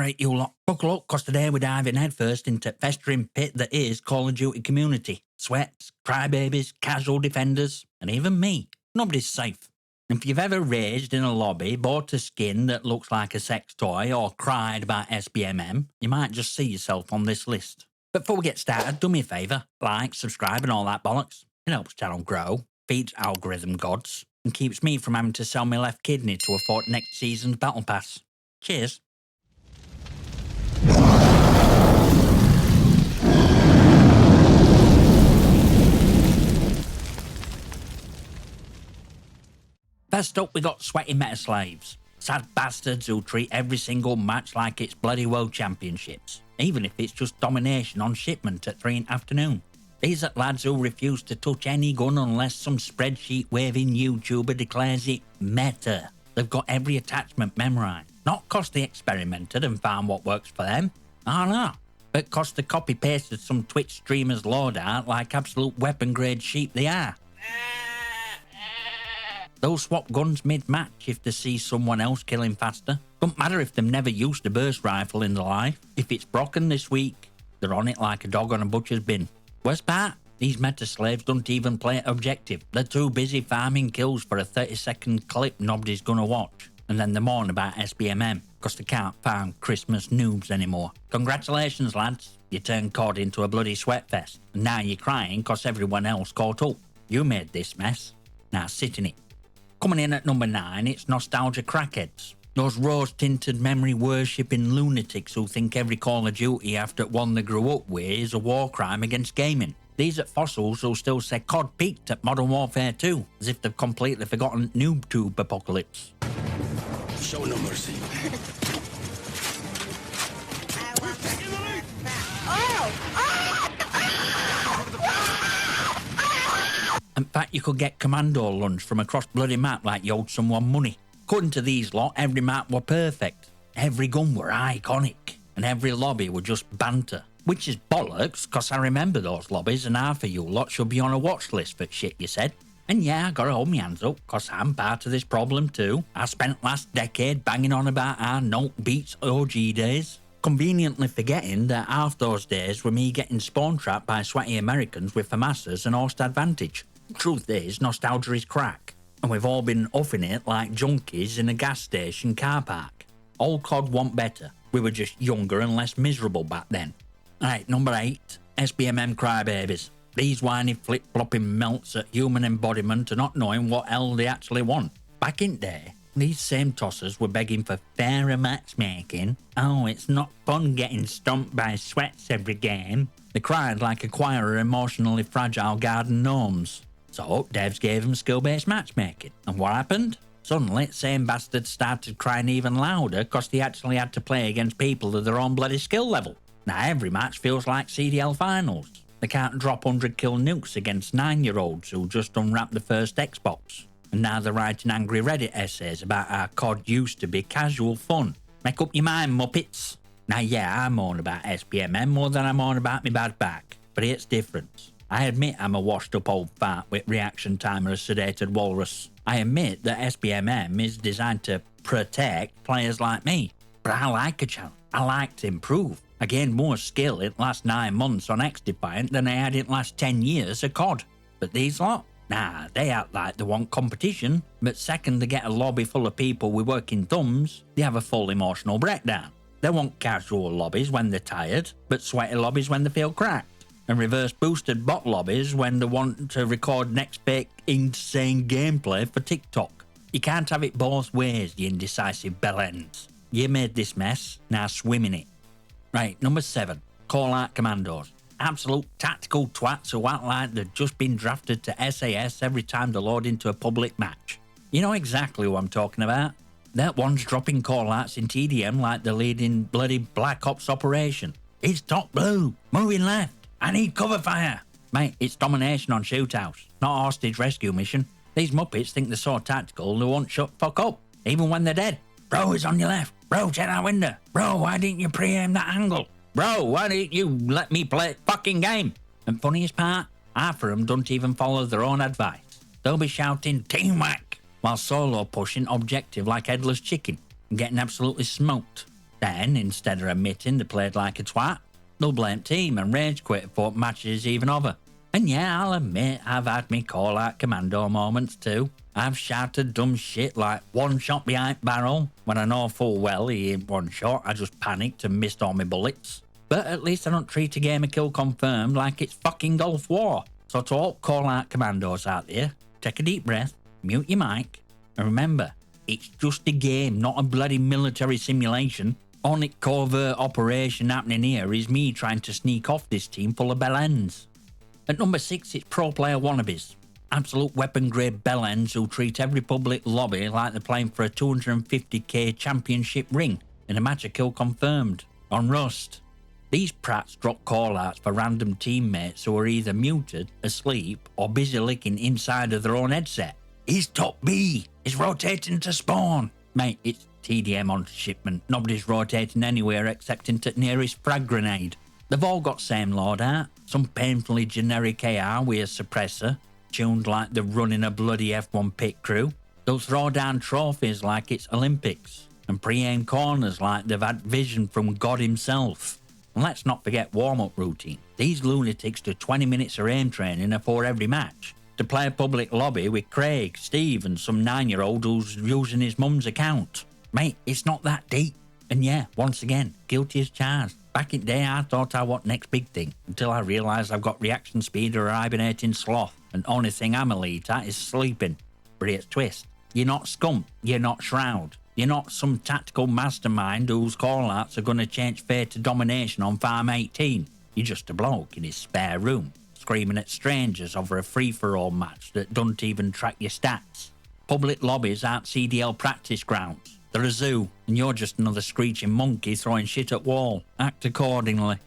Alright, you lot, buckle up, cause today we're diving headfirst into festering pit that is Call of Duty community. Sweats, crybabies, casual defenders, and even me. Nobody's safe. If you've ever raged in a lobby, bought a skin that looks like a sex toy, or cried about SBMM, you might just see yourself on this list. But before we get started, do me a favour, like, subscribe and all that bollocks. It helps the channel grow, feeds algorithm gods, and keeps me from having to sell my left kidney to afford next season's battle pass. Cheers. First up, we got sweaty meta slaves. Sad bastards who treat every single match like it's bloody world championships, even if it's just domination on shipment at 3 in the afternoon. These are lads who refuse to touch any gun unless some spreadsheet waving YouTuber declares it meta. They've got every attachment memorised, not cause they experimented and found what works for them. Oh no, but cause they copy pasted some Twitch streamers' loadout like absolute weapon grade sheep they are. They'll swap guns mid-match if they see someone else killing faster. Don't matter if they've never used a burst rifle in their life. If it's broken this week, they're on it like a dog on a butcher's bin. Worst part, these meta slaves don't even play it objective. They're too busy farming kills for a 30-second clip nobody's gonna watch. And then they moan about SBMM, because they can't farm Christmas noobs anymore. Congratulations lads, you turned COD into a bloody sweatfest. And now you're crying because everyone else caught up. You made this mess. Now sit in it. Coming in at number 9, it's nostalgia crackheads. Those rose-tinted memory-worshipping lunatics who think every Call of Duty after one they grew up with is a war crime against gaming. These are fossils who still say COD peaked at Modern Warfare 2, as if they've completely forgotten NoobTube apocalypse. Show no mercy. In fact, you could get commando lunch from across bloody map like you owed someone money. According to these lot, every map were perfect. Every gun were iconic. And every lobby were just banter. Which is bollocks, cause I remember those lobbies and half of you lot should be on a watch list for shit you said. And yeah, I gotta hold my hands up, cause I'm part of this problem too. I spent last decade banging on about our Note Beats OG days. Conveniently forgetting that half those days were me getting spawn trapped by sweaty Americans with FAMASas and host advantage. Truth is, nostalgia is crack, and we've all been huffing it like junkies in a gas station car park. All COD want better, we were just younger and less miserable back then. Alright, number 8, SBMM Crybabies. These whiny flip-flopping melts at human embodiment and not knowing what hell they actually want. Back in day, these same tossers were begging for fairer matchmaking. Oh, it's not fun getting stomped by sweats every game. They cried like a choir of emotionally fragile garden gnomes. So, devs gave them skill-based matchmaking. And what happened? Suddenly, same bastards started crying even louder because they actually had to play against people of their own bloody skill level. Now every match feels like CDL finals. They can't drop 100 kill nukes against 9-year-olds who just unwrapped the first Xbox. And now they're writing angry Reddit essays about how COD used to be casual fun. Make up your mind, muppets. Now yeah, I moan about SBMM more than I moan about my bad back. But it's different. I admit I'm a washed up old fart with reaction time of a sedated walrus. I admit that SBMM is designed to protect players like me. But I like a challenge. I like to improve. I gained more skill in the last 9 months on X-Defiant than I had in the last 10 years of COD. But these lot? Nah, they act like they want competition. But second they get a lobby full of people with working thumbs, they have a full emotional breakdown. They want casual lobbies when they're tired, but sweaty lobbies when they feel cracked. And reverse boosted bot lobbies when they want to record next fake insane gameplay for TikTok. You can't have it both ways, you indecisive bellends. You made this mess, now swim in it. Right, number 7, Callout Commandos. Absolute tactical twats who act like they've just been drafted to SAS every time they load into a public match. You know exactly who I'm talking about. That one's dropping callouts in TDM like they're leading bloody Black Ops operation. It's top blue, moving left. I need cover fire. Mate, it's domination on shootouts, not a hostage rescue mission. These muppets think they're so tactical they won't shut fuck up, even when they're dead. Bro, he's on your left. Bro, check that window. Bro, why didn't you pre-aim that angle? Bro, why didn't you let me play a fucking game? And funniest part, half of them don't even follow their own advice. They'll be shouting team whack while solo pushing objective like headless chicken and getting absolutely smoked. Then, instead of admitting they played like a twat, they'll blame team and rage quit before matches even over. And yeah, I'll admit I've had me Callout Commando moments too. I've shouted dumb shit like one shot behind barrel when I know full well he ain't one shot, I just panicked and missed all my bullets. But at least I don't treat a game of kill confirmed like it's fucking Gulf War. So to all Callout Commandos out there, take a deep breath, mute your mic, and remember, it's just a game, not a bloody military simulation. Only covert operation happening here is me trying to sneak off this team full of bellends. At number 6, it's pro Player Wannabes. Absolute weapon-grade bellends who treat every public lobby like they're playing for a 250k championship ring in a match of kill confirmed, on Rust. These prats drop callouts for random teammates who are either muted, asleep, or busy licking inside of their own headset. He's top B, he's rotating to spawn. Mate, it's TDM on shipment, nobody's rotating anywhere except into nearest frag grenade. They've all got same loadout, some painfully generic AR with a suppressor, tuned like they're running a bloody F1 pit crew. They'll throw down trophies like it's Olympics, and pre-aim corners like they've had vision from God himself. And let's not forget warm-up routine. These lunatics do 20 minutes of aim training before every match to play a public lobby with Craig, Steve and some 9-year-old who's using his mum's account. Mate, it's not that deep. And yeah, once again, guilty as charged. Back in the day, I thought I was next big thing, until I realised I've got reaction speed or a hibernating sloth, and only thing I'm elite at is sleeping. But here's twist. You're not Scump, you're not Shroud, you're not some tactical mastermind whose callouts are going to change fate to domination on Farm 18. You're just a bloke in his spare room, screaming at strangers over a free-for-all match that don't even track your stats. Public lobbies aren't CDL practice grounds. They're a zoo, and you're just another screeching monkey throwing shit at wall. Act accordingly.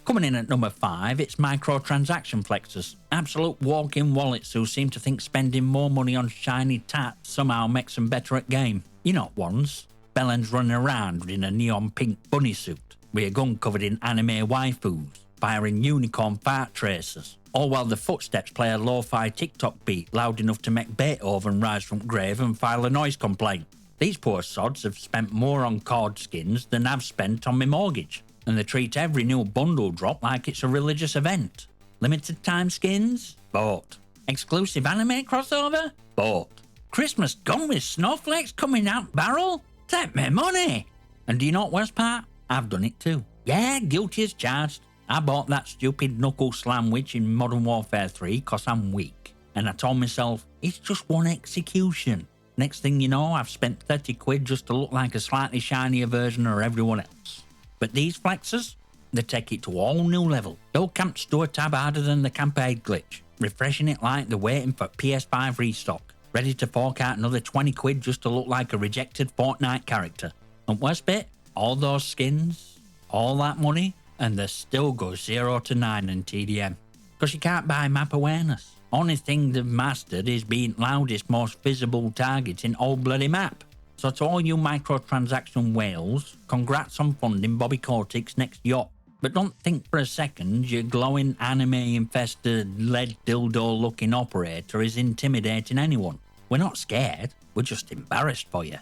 Coming in at number 5, it's Microtransaction Flexers. Absolute walking wallets who seem to think spending more money on shiny tats somehow makes them better at game. You're not ones. Bellends running around in a neon pink bunny suit, with a gun covered in anime waifus, firing unicorn fart tracers, all while the footsteps play a lo-fi TikTok beat loud enough to make Beethoven rise from grave and file a noise complaint. These poor sods have spent more on card skins than I've spent on my mortgage, and they treat every new bundle drop like it's a religious event. Limited time skins? Bought. Exclusive anime crossover? Bought. Christmas gun with snowflakes coming out barrel? Take me money! And do you know what worst part? I've done it too. Yeah, guilty as charged. I bought that stupid knuckle sandwich in Modern Warfare 3 cause I'm weak, and I told myself, it's just one execution. Next thing you know, I've spent 30 quid just to look like a slightly shinier version of everyone else. But these flexers, they take it to a all new level. They'll camp store tab harder than the campaign glitch, refreshing it like they're waiting for PS5 restock, ready to fork out another 20 quid just to look like a rejected Fortnite character. And worst bit, all those skins, all that money, and they still go 0 to 9 in TDM. Because you can't buy map awareness. Only thing they've mastered is being loudest, most visible target in all bloody map. So to all you microtransaction whales, congrats on funding Bobby Kotick's next yacht. But don't think for a second your glowing anime-infested lead dildo-looking operator is intimidating anyone. We're not scared, we're just embarrassed for you.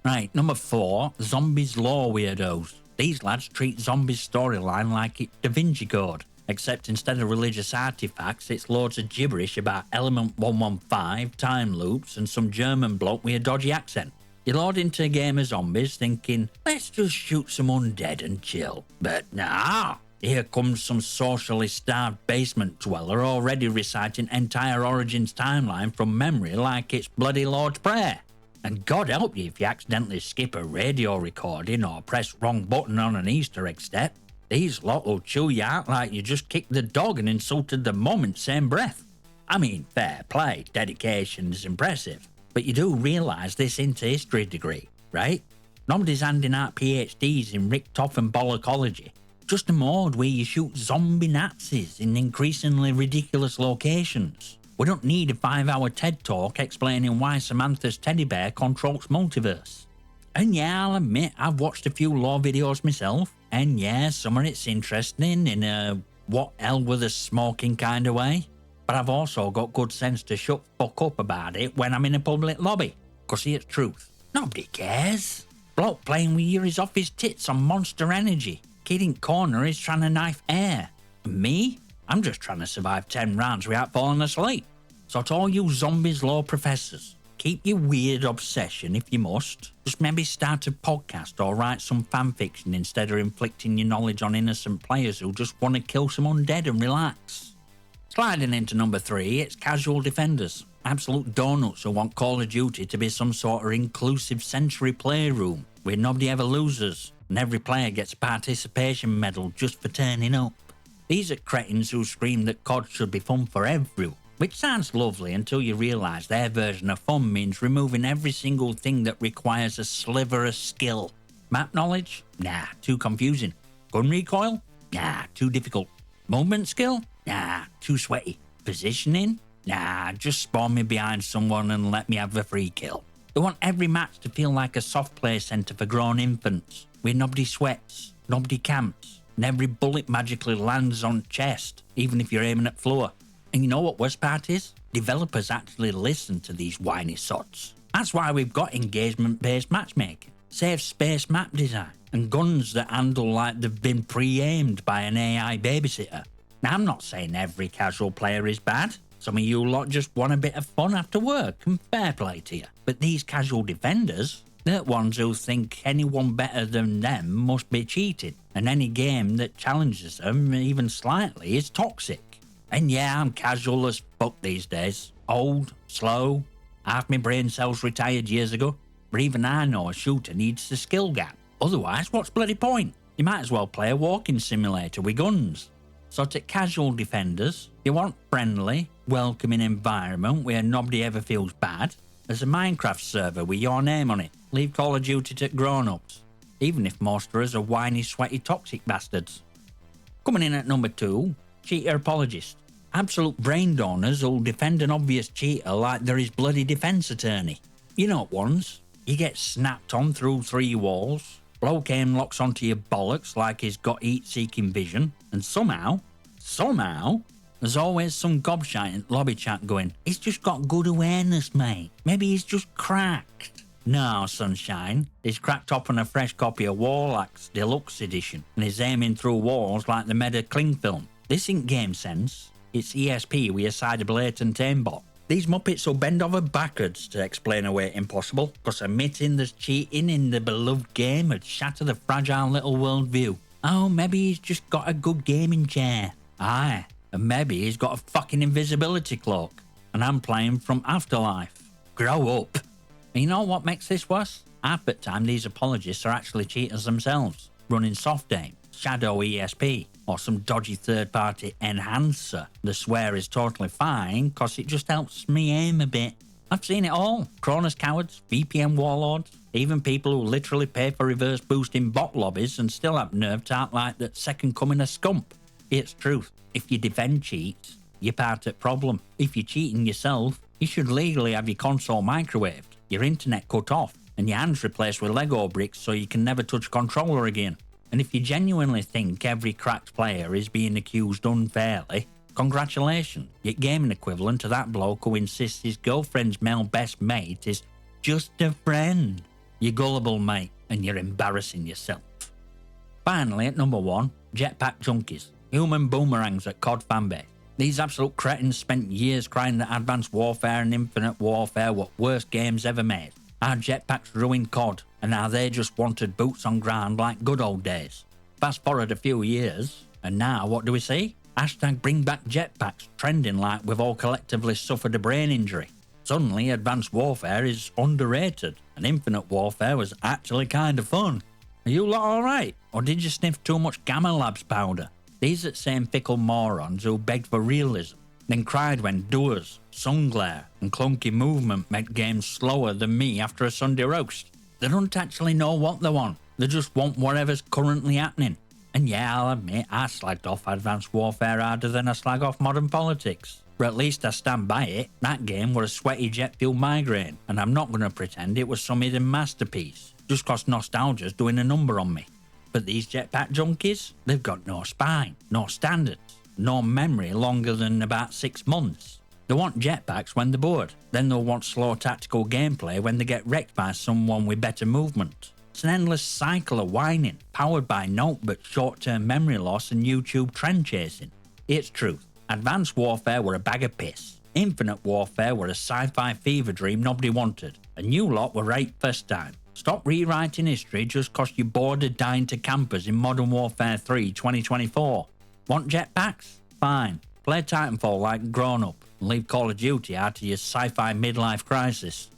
Right, number 4, Zombies Law Weirdos. These lads treat Zombies storyline like it's Da Vinci Code. Except instead of religious artifacts, it's loads of gibberish about Element 115, time loops, and some German bloke with a dodgy accent. You load into a game of zombies thinking, let's just shoot some undead and chill. But nah, here comes some socially starved basement dweller already reciting entire Origins timeline from memory like it's bloody Lord's Prayer. And God help you if you accidentally skip a radio recording or press wrong button on an Easter egg step. These lot will chew you out like you just kicked the dog and insulted the mum in the same breath. I mean, fair play, dedication is impressive. But you do realise this into history degree, right? Nobody's handing out PhDs in Richtofen and bollockology. Just a mode where you shoot zombie Nazis in increasingly ridiculous locations. We don't need a 5-hour TED talk explaining why Samantha's teddy bear controls multiverse. And yeah, I'll admit I've watched a few lore videos myself, and yeah, some of it's interesting in a what hell with a smoking kind of way. But I've also got good sense to shut fuck up about it when I'm in a public lobby. Cause here's truth, nobody cares. Bloke playing with Yuri's off his tits on Monster Energy. Kid in corner is trying to knife air. And me? I'm just trying to survive 10 rounds without falling asleep. So to all you zombies law professors, keep your weird obsession if you must. Just maybe start a podcast or write some fanfiction instead of inflicting your knowledge on innocent players who just want to kill some undead and relax. Sliding into number 3, it's casual defenders. Absolute donuts who want Call of Duty to be some sort of inclusive sensory playroom where nobody ever loses and every player gets a participation medal just for turning up. These are cretins who scream that COD should be fun for everyone. Which sounds lovely until you realise their version of fun means removing every single thing that requires a sliver of skill. Map knowledge? Nah, too confusing. Gun recoil? Nah, too difficult. Movement skill? Nah, too sweaty. Positioning? Nah, just spawn me behind someone and let me have the free kill. They want every match to feel like a soft play centre for grown infants, where nobody sweats, nobody camps, and every bullet magically lands on chest, even if you're aiming at floor. And you know what worst part is? Developers actually listen to these whiny sods. That's why we've got engagement-based matchmaking, safe space map design, and guns that handle like they've been pre-aimed by an AI babysitter. Now, I'm not saying every casual player is bad. Some of you lot just want a bit of fun after work, and fair play to you. But these casual defenders, they're ones who think anyone better than them must be cheated, and any game that challenges them even slightly is toxic. And yeah, I'm casual as fuck these days. Old, slow, half my brain cells retired years ago. But even I know a shooter needs the skill gap. Otherwise, what's bloody point? You might as well play a walking simulator with guns. So to casual defenders, you want friendly, welcoming environment where nobody ever feels bad. There's a Minecraft server with your name on it. Leave Call of Duty to grown-ups. Even if most of us are whiny, sweaty, toxic bastards. Coming in at number 2, cheater apologists. Absolute brain donors who'll defend an obvious cheater like they're his bloody defence attorney. You know what ones? You get snapped on through 3 walls, bloke aim locks onto your bollocks like he's got heat-seeking vision, and somehow, there's always some gobshite in lobby chat going, he's just got good awareness, mate. Maybe he's just cracked. No, sunshine. He's cracked open a fresh copy of Warlax Deluxe Edition, and he's aiming through walls like the Meta Cling film. This ain't game sense, it's ESP with a side of blatant aimbot. These muppets will bend over backwards to explain away impossible, because admitting there's cheating in the beloved game would shatter the fragile little worldview. Oh, maybe he's just got a good gaming chair. Aye, and maybe he's got a fucking invisibility cloak, and I'm playing from Afterlife. Grow up. And you know what makes this worse? Half the time these apologists are actually cheaters themselves, running soft aim, shadow ESP, or some dodgy third-party enhancer. The swear is totally fine, cause it just helps me aim a bit. I've seen it all. Cronus cowards, VPN warlords, even people who literally pay for reverse boosting bot lobbies and still have nerve to act like that second coming of scump. It's truth. If you defend cheats, you're part of the problem. If you're cheating yourself, you should legally have your console microwaved, your internet cut off, and your hands replaced with Lego bricks so you can never touch a controller again. And if you genuinely think every cracked player is being accused unfairly, congratulations, you're gaming equivalent to that bloke who insists his girlfriend's male best mate is just a friend. You're gullible, mate, and you're embarrassing yourself. Finally, at number 1, Jetpack Junkies, human boomerangs at COD fanbase. These absolute cretins spent years crying that Advanced Warfare and Infinite Warfare were worst games ever made. Our jetpacks ruined COD, and now they just wanted boots on ground like good old days. Fast forward a few years, and now what do we see? Hashtag bring back jetpacks trending like we've all collectively suffered a brain injury. Suddenly Advanced Warfare is underrated, and Infinite Warfare was actually kind of fun. Are you lot alright? Or did you sniff too much Gamma Labs powder? These are the same fickle morons who begged for realism, then cried when doers, sun glare, and clunky movement made games slower than me after a Sunday roast. They don't actually know what they want, they just want whatever's currently happening. And yeah, I'll admit, I slagged off Advanced Warfare harder than I slag off modern politics. But at least I stand by it, that game was a sweaty jet fuel migraine, and I'm not going to pretend it was some hidden masterpiece, just cause nostalgia's doing a number on me. But these jetpack junkies, they've got no spine, no standards, no memory longer than about 6 months. They want jetpacks when they're bored, then they'll want slow tactical gameplay when they get wrecked by someone with better movement. It's an endless cycle of whining, powered by note but short-term memory loss and YouTube trend chasing. It's truth. Advanced Warfare were a bag of piss. Infinite Warfare were a sci-fi fever dream nobody wanted. A new lot were right first time. Stop rewriting history just cause you bored of dying to campers in Modern Warfare 3 2024. Want jetpacks? Fine. Play Titanfall like grown up and leave Call of Duty out of your sci-fi midlife crisis.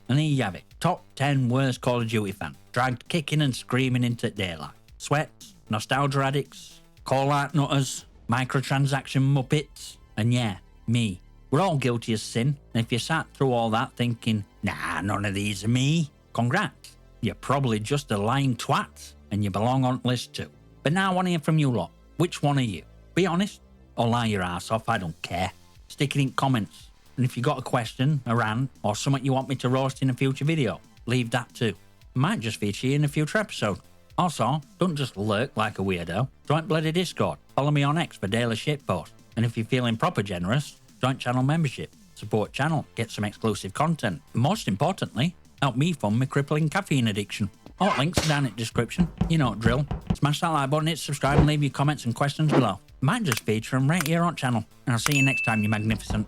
And here you have it. Top 10 worst Call of Duty fan. Dragged kicking and screaming into daylight. Sweats, nostalgia addicts, call-out nutters, microtransaction muppets, and yeah, me. We're all guilty of sin, and if you sat through all that thinking, nah, none of these are me, congrats. You're probably just a lying twat, and you belong on list too. But now I want to hear from you lot. Which one are you? Be honest, or lie your ass off, I don't care. Stick it in comments. And if you got a question, a rant, or something you want me to roast in a future video, leave that too. I might just feature you in a future episode. Also, don't just lurk like a weirdo. Join bloody Discord. Follow me on X for daily shitposts. And if you're feeling proper generous, join channel membership. Support channel, get some exclusive content. And most importantly, help me fund my crippling caffeine addiction. All links are down in the description. You know the drill. Smash that like button, hit subscribe, and leave your comments and questions below. I might just feature them right here on channel. And I'll see you next time, you magnificent.